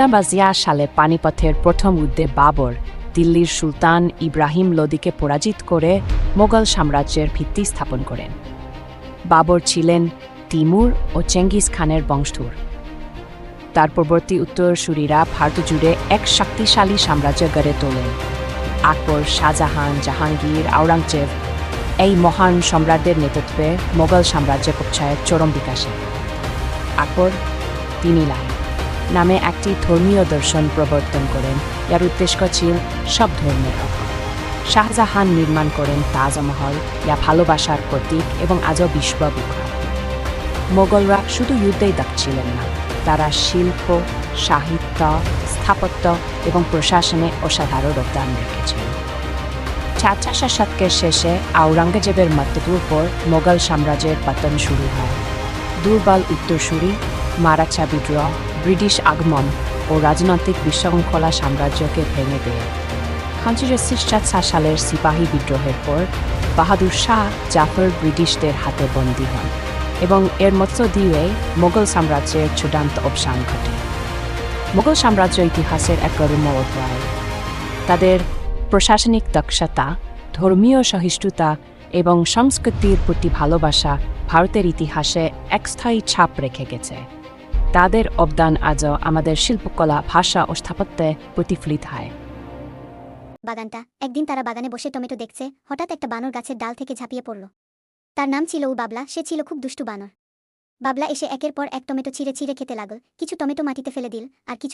বাজিয়া সালে পানিপথের প্রথম যুদ্ধে বাবর দিল্লির সুলতান ইব্রাহিম লোদিকে পরাজিত করে মোগল সাম্রাজ্যের ভিত্তি স্থাপন করেন। বাবর ছিলেন তিমুর ও চেঙ্গিস খানের বংশধর। তার পরবর্তী উত্তরসূরিরা ভারত জুড়ে এক শক্তিশালী সাম্রাজ্য গড়ে তোলেন। আকবর, শাহজাহান, জাহাঙ্গীর, আওরঙ্গজেব এই মহান সম্রাটদের নেতৃত্বে মোগল সাম্রাজ্য পৌঁছায় চরম বিকাশে। আকবর তিনিলাই নামে একটি ধর্মীয় দর্শন প্রবর্তন করেন। এর উদ্দেশ্য ছিল সব ধর্মের রক্ষা। শাহজাহান নির্মাণ করেন তাজমহল, যা ভালোবাসার প্রতীক এবং আজও বিশ্ববিখ্যাত। মোগলরা শুধু যুদ্ধেই ছিলেন না, তারা শিল্প, সাহিত্য, স্থাপত্য এবং প্রশাসনে অসাধারণ অবদান রেখেছিলেন। ৪শ শতকের শেষে আওরঙ্গজেবের মৃত্যুর পর মোগল সাম্রাজ্যের পতন শুরু হয়। দুর্বল উত্তরসূরি, মারাঠা বিদ্রোহ, ব্রিটিশ আগমন ও রাজনৈতিক বিশৃঙ্খলা সাম্রাজ্যকে ভেঙে দেয়। ১৫৬৭ সালের সিপাহী বিদ্রোহের পর বাহাদুর শাহ জাফর ব্রিটিশদের হাতে বন্দী হন এবং এর মধ্য দিয়ে মোগল সাম্রাজ্যের চূড়ান্ত অবসান ঘটে। মোগল সাম্রাজ্য ইতিহাসের এক গৌরবময় অধ্যায়। তাদের প্রশাসনিক দক্ষতা, ধর্মীয় সহিষ্ণুতা এবং সংস্কৃতির প্রতি ভালোবাসা ভারতের ইতিহাসে এক স্থায়ী ছাপ রেখে গেছে। তাদের অবদান আজও আমাদের শিল্পকলা, ভাষা ও স্থাপত্যে প্রতিফলিত হয়। বাগানটা একদিন তারা বাগানে বসে টমেটো দেখছে, হঠাৎ একটা বানর গাছের ডাল থেকে ঝাঁপিয়ে পড়ল। তার নাম ছিল বাবলা। সে ছিল খুব দুষ্টু বানর। বাবলা এসে একের পর এক টমেটো ছিঁড়ে ছিঁড়ে খেতে লাগল। কিছু টমেটো মাটিতে ফেলে দিল, আর কিছু